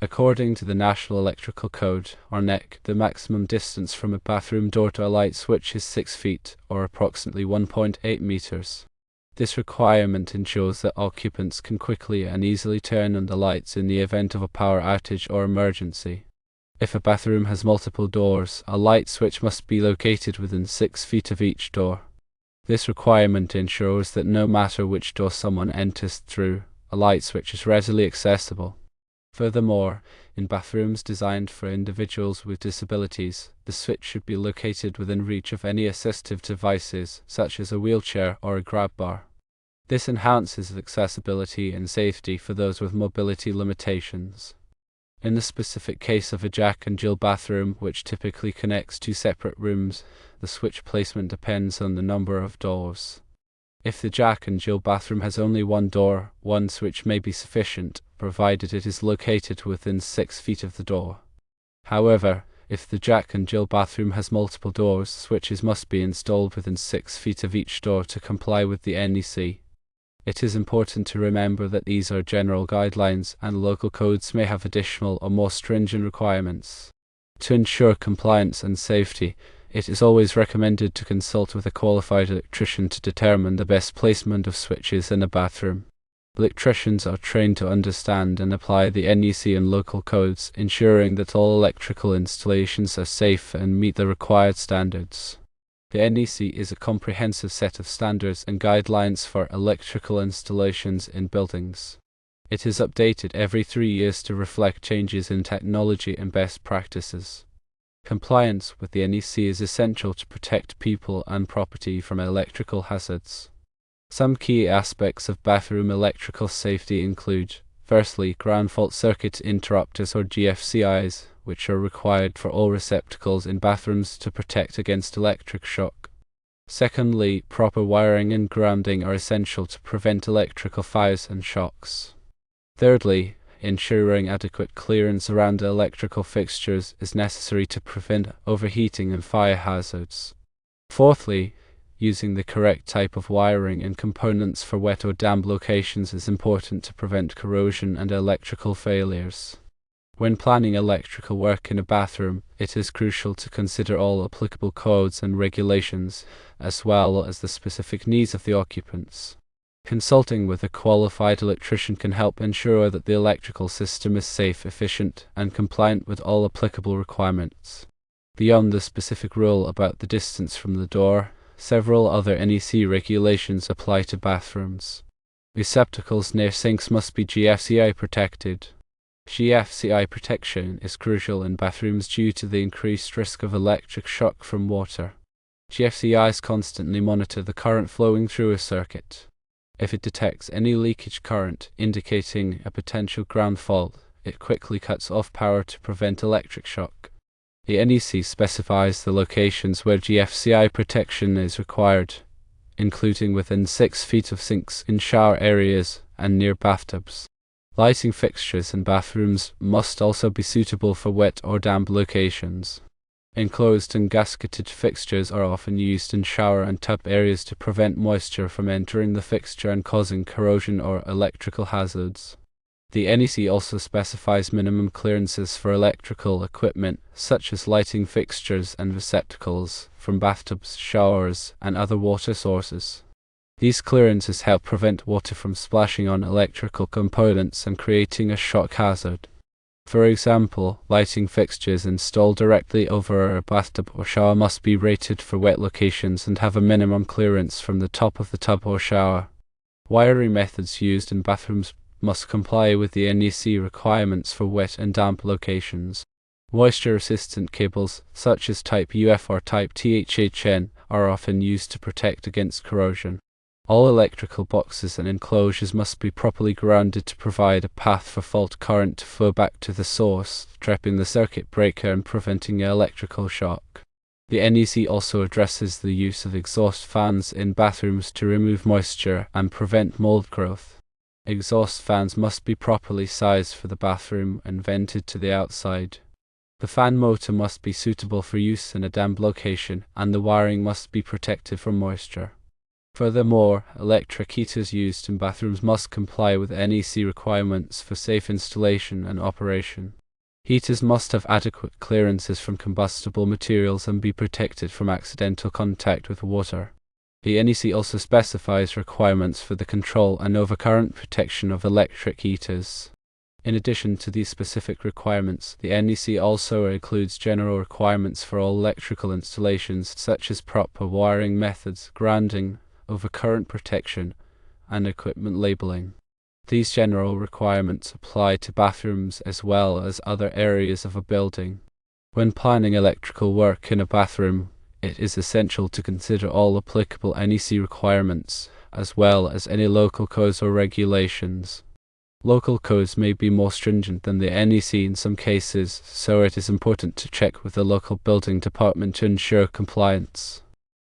According to the National Electrical Code, or NEC, the maximum distance from a bathroom door to a light switch is 6 feet, or approximately 1.8 meters. This requirement ensures that occupants can quickly and easily turn on the lights in the event of a power outage or emergency. If a bathroom has multiple doors, a light switch must be located within 6 feet of each door. This requirement ensures that no matter which door someone enters through, a light switch is readily accessible. Furthermore, in bathrooms designed for individuals with disabilities, the switch should be located within reach of any assistive devices, such as a wheelchair or a grab bar. This enhances accessibility and safety for those with mobility limitations. In the specific case of a Jack and Jill bathroom, which typically connects two separate rooms, the switch placement depends on the number of doors. If the Jack and Jill bathroom has only one door, one switch may be sufficient, provided it is located within 6 feet of the door. However, if the Jack and Jill bathroom has multiple doors, switches must be installed within 6 feet of each door to comply with the NEC. It is important to remember that these are general guidelines, and local codes may have additional or more stringent requirements. To ensure compliance and safety, it is always recommended to consult with a qualified electrician to determine the best placement of switches in a bathroom. Electricians are trained to understand and apply the NEC and local codes, ensuring that all electrical installations are safe and meet the required standards. The NEC is a comprehensive set of standards and guidelines for electrical installations in buildings. It is updated every 3 years to reflect changes in technology and best practices. Compliance with the NEC is essential to protect people and property from electrical hazards. Some key aspects of bathroom electrical safety include, firstly, ground fault circuit interrupters or GFCIs, which are required for all receptacles in bathrooms to protect against electric shock. Secondly, proper wiring and grounding are essential to prevent electrical fires and shocks. Thirdly, ensuring adequate clearance around the electrical fixtures is necessary to prevent overheating and fire hazards. Fourthly, using the correct type of wiring and components for wet or damp locations is important to prevent corrosion and electrical failures. When planning electrical work in a bathroom, it is crucial to consider all applicable codes and regulations, as well as the specific needs of the occupants. Consulting with a qualified electrician can help ensure that the electrical system is safe, efficient, and compliant with all applicable requirements. Beyond the specific rule about the distance from the door, several other NEC regulations apply to bathrooms. Receptacles near sinks must be GFCI protected. GFCI protection is crucial in bathrooms due to the increased risk of electric shock from water. GFCIs constantly monitor the current flowing through a circuit. If it detects any leakage current indicating a potential ground fault, it quickly cuts off power to prevent electric shock. The NEC specifies the locations where GFCI protection is required, including within 6 feet of sinks, in shower areas, and near bathtubs. Lighting fixtures in bathrooms must also be suitable for wet or damp locations. Enclosed and gasketed fixtures are often used in shower and tub areas to prevent moisture from entering the fixture and causing corrosion or electrical hazards. The NEC also specifies minimum clearances for electrical equipment, such as lighting fixtures and receptacles, from bathtubs, showers, and other water sources. These clearances help prevent water from splashing on electrical components and creating a shock hazard. For example, lighting fixtures installed directly over a bathtub or shower must be rated for wet locations and have a minimum clearance from the top of the tub or shower. Wiring methods used in bathrooms must comply with the NEC requirements for wet and damp locations. Moisture-resistant cables, such as Type UF or Type THHN, are often used to protect against corrosion. All electrical boxes and enclosures must be properly grounded to provide a path for fault current to flow back to the source, trapping the circuit breaker and preventing electrical shock. The NEC also addresses the use of exhaust fans in bathrooms to remove moisture and prevent mold growth. Exhaust fans must be properly sized for the bathroom and vented to the outside. The fan motor must be suitable for use in a damp location, and the wiring must be protected from moisture. Furthermore, electric heaters used in bathrooms must comply with NEC requirements for safe installation and operation. Heaters must have adequate clearances from combustible materials and be protected from accidental contact with water. The NEC also specifies requirements for the control and overcurrent protection of electric heaters. In addition to these specific requirements, the NEC also includes general requirements for all electrical installations, such as proper wiring methods, grounding, overcurrent protection, and equipment labeling. These general requirements apply to bathrooms as well as other areas of a building. When planning electrical work in a bathroom, it is essential to consider all applicable NEC requirements, as well as any local codes or regulations. Local codes may be more stringent than the NEC in some cases, so it is important to check with the local building department to ensure compliance.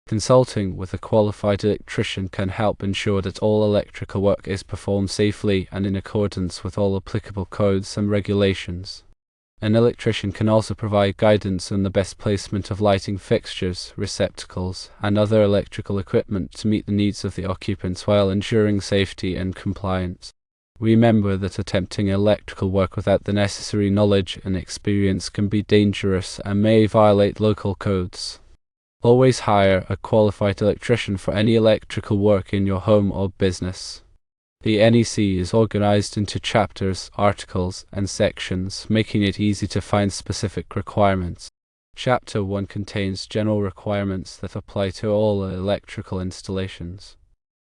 Consulting with a qualified electrician can help ensure that all electrical work is performed safely and in accordance with all applicable codes and regulations. An electrician can also provide guidance on the best placement of lighting fixtures, receptacles, and other electrical equipment to meet the needs of the occupants while ensuring safety and compliance. Remember that attempting electrical work without the necessary knowledge and experience can be dangerous and may violate local codes. Always hire a qualified electrician for any electrical work in your home or business. The NEC is organized into chapters, articles, and sections, making it easy to find specific requirements. Chapter 1 contains general requirements that apply to all electrical installations.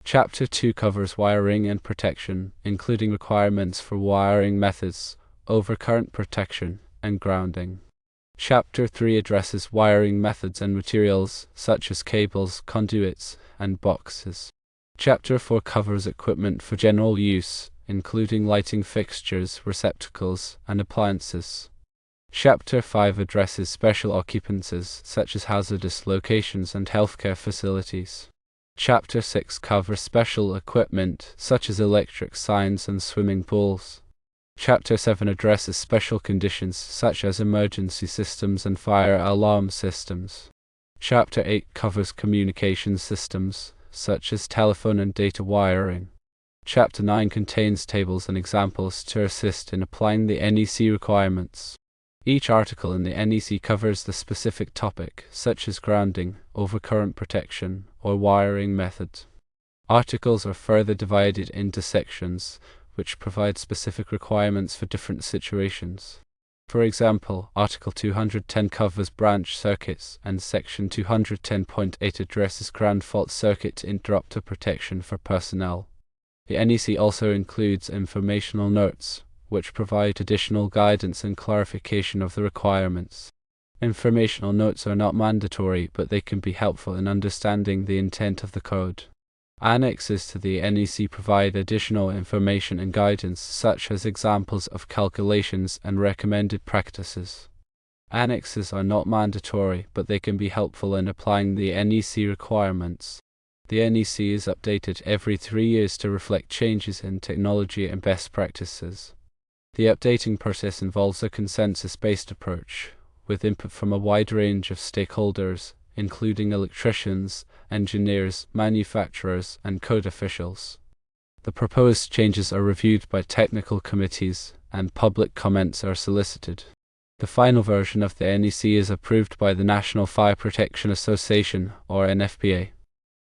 Chapter 2 covers wiring and protection, including requirements for wiring methods, overcurrent protection, and grounding. Chapter 3 addresses wiring methods and materials, such as cables, conduits, and boxes. Chapter 4 covers equipment for general use, including lighting fixtures, receptacles, and appliances. Chapter 5 addresses special occupancies, such as hazardous locations and healthcare facilities. Chapter 6 covers special equipment, such as electric signs and swimming pools. Chapter 7 addresses special conditions, such as emergency systems and fire alarm systems. Chapter 8 covers communication systems, such as telephone and data wiring. Chapter 9 contains tables and examples to assist in applying the NEC requirements. Each article in the NEC covers the specific topic, such as grounding, overcurrent protection, or wiring method. Articles are further divided into sections, which provide specific requirements for different situations. For example, Article 210 covers branch circuits, and Section 210.8 addresses ground fault circuit interrupter protection for personnel. The NEC also includes informational notes, which provide additional guidance and clarification of the requirements. Informational notes are not mandatory, but they can be helpful in understanding the intent of the code. Annexes to the NEC provide additional information and guidance, such as examples of calculations and recommended practices. Annexes are not mandatory, but they can be helpful in applying the NEC requirements. The NEC is updated every 3 years to reflect changes in technology and best practices. The updating process involves a consensus-based approach, with input from a wide range of stakeholders, including electricians, engineers, manufacturers, and code officials. The proposed changes are reviewed by technical committees, and public comments are solicited. The final version of the NEC is approved by the National Fire Protection Association, or NFPA.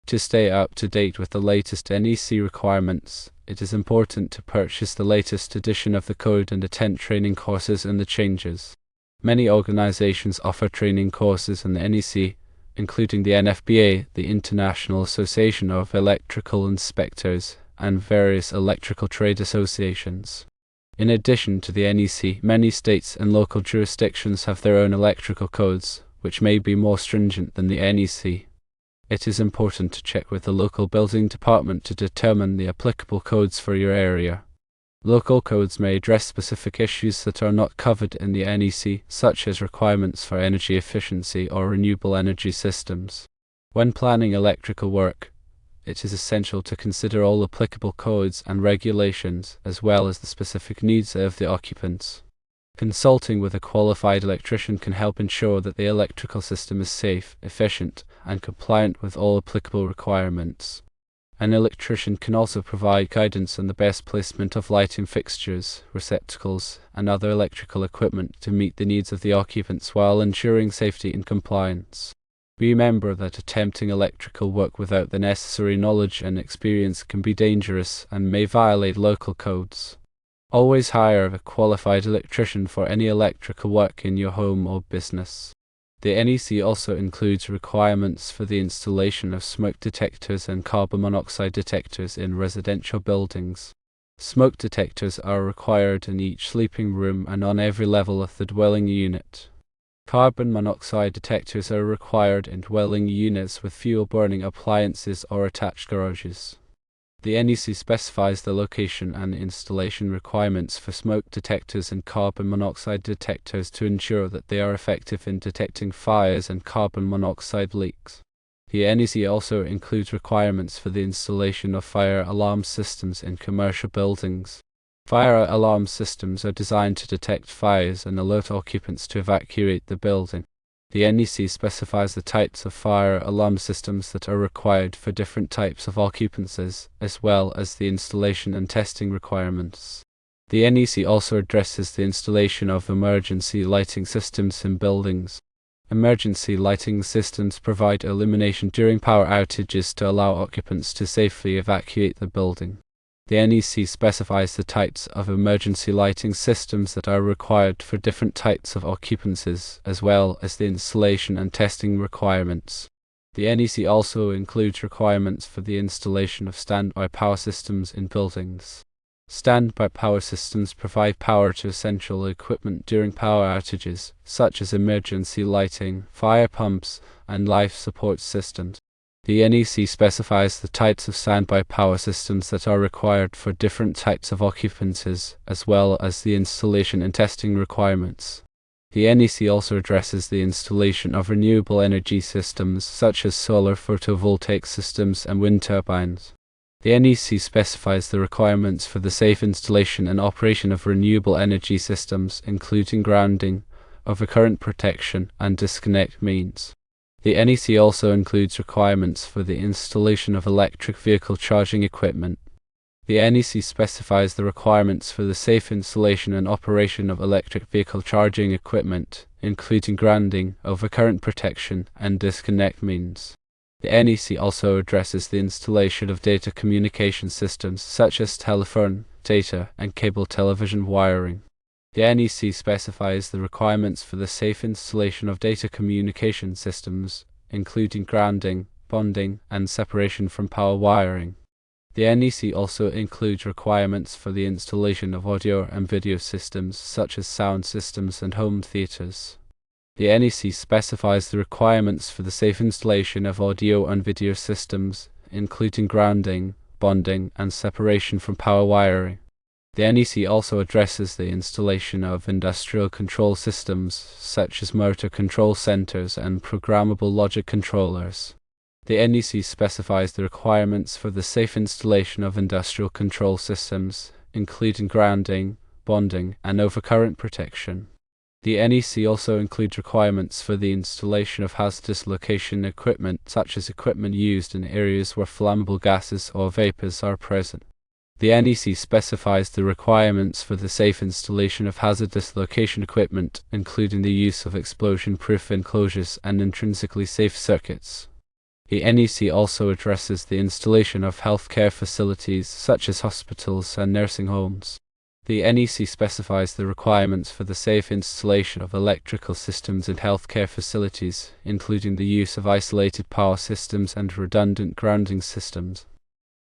To stay up to date with the latest NEC requirements, it is important to purchase the latest edition of the code and attend training courses in the changes. Many organizations offer training courses in the NEC, including the NFPA, the International Association of Electrical Inspectors, and various electrical trade associations. In addition to the NEC, many states and local jurisdictions have their own electrical codes, which may be more stringent than the NEC. It is important to check with the local building department to determine the applicable codes for your area. Local codes may address specific issues that are not covered in the NEC, such as requirements for energy efficiency or renewable energy systems. When planning electrical work, it is essential to consider all applicable codes and regulations, as well as the specific needs of the occupants. Consulting with a qualified electrician can help ensure that the electrical system is safe, efficient, and compliant with all applicable requirements. An electrician can also provide guidance on the best placement of lighting fixtures, receptacles, and other electrical equipment to meet the needs of the occupants while ensuring safety and compliance. Remember that attempting electrical work without the necessary knowledge and experience can be dangerous and may violate local codes. Always hire a qualified electrician for any electrical work in your home or business. The NEC also includes requirements for the installation of smoke detectors and carbon monoxide detectors in residential buildings. Smoke detectors are required in each sleeping room and on every level of the dwelling unit. Carbon monoxide detectors are required in dwelling units with fuel-burning appliances or attached garages. The NEC specifies the location and installation requirements for smoke detectors and carbon monoxide detectors to ensure that they are effective in detecting fires and carbon monoxide leaks. The NEC also includes requirements for the installation of fire alarm systems in commercial buildings. Fire alarm systems are designed to detect fires and alert occupants to evacuate the building. The NEC specifies the types of fire alarm systems that are required for different types of occupancies, as well as the installation and testing requirements. The NEC also addresses the installation of emergency lighting systems in buildings. Emergency lighting systems provide illumination during power outages to allow occupants to safely evacuate the building. The NEC specifies the types of emergency lighting systems that are required for different types of occupancies, as well as the installation and testing requirements. The NEC also includes requirements for the installation of standby power systems in buildings. Standby power systems provide power to essential equipment during power outages, such as emergency lighting, fire pumps, and life support systems. The NEC specifies the types of standby power systems that are required for different types of occupancies, as well as the installation and testing requirements. The NEC also addresses the installation of renewable energy systems such as solar photovoltaic systems and wind turbines. The NEC specifies the requirements for the safe installation and operation of renewable energy systems, including grounding, overcurrent protection, and disconnect means. The NEC also includes requirements for the installation of electric vehicle charging equipment. The NEC specifies the requirements for the safe installation and operation of electric vehicle charging equipment, including grounding, overcurrent protection, and disconnect means. The NEC also addresses the installation of data communication systems such as telephone, data, and cable television wiring. The NEC specifies the requirements for the safe installation of data communication systems, including grounding, bonding, and separation from power wiring. The NEC also includes requirements for the installation of audio and video systems such as sound systems and home theaters. The NEC specifies the requirements for the safe installation of audio and video systems, including grounding, bonding, and separation from power wiring. The NEC also addresses the installation of industrial control systems such as motor control centers and programmable logic controllers. The NEC specifies the requirements for the safe installation of industrial control systems, including grounding, bonding, and overcurrent protection. The NEC also includes requirements for the installation of hazardous location equipment, such as equipment used in areas where flammable gases or vapors are present. The NEC specifies the requirements for the safe installation of hazardous location equipment, including the use of explosion-proof enclosures and intrinsically safe circuits. The NEC also addresses the installation of healthcare facilities such as hospitals and nursing homes. The NEC specifies the requirements for the safe installation of electrical systems in healthcare facilities, including the use of isolated power systems and redundant grounding systems.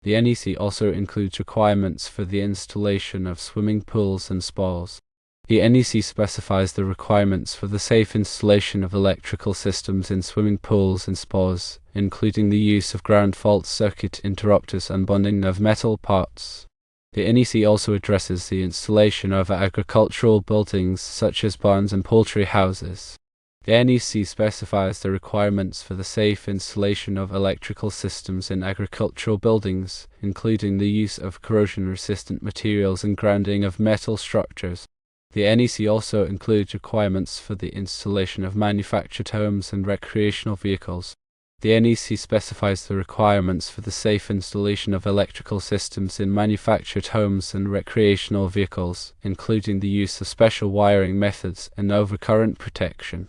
The NEC also includes requirements for the installation of swimming pools and spas. The NEC specifies the requirements for the safe installation of electrical systems in swimming pools and spas, including the use of ground fault circuit interrupters and bonding of metal parts. The NEC also addresses the installation of agricultural buildings such as barns and poultry houses. The NEC specifies the requirements for the safe installation of electrical systems in agricultural buildings, including the use of corrosion-resistant materials and grounding of metal structures. The NEC also includes requirements for the installation of manufactured homes and recreational vehicles. The NEC specifies the requirements for the safe installation of electrical systems in manufactured homes and recreational vehicles, including the use of special wiring methods and overcurrent protection.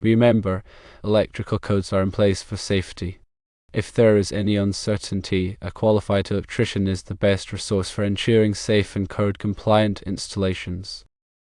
Remember, electrical codes are in place for safety. If there is any uncertainty, a qualified electrician is the best resource for ensuring safe and code-compliant installations.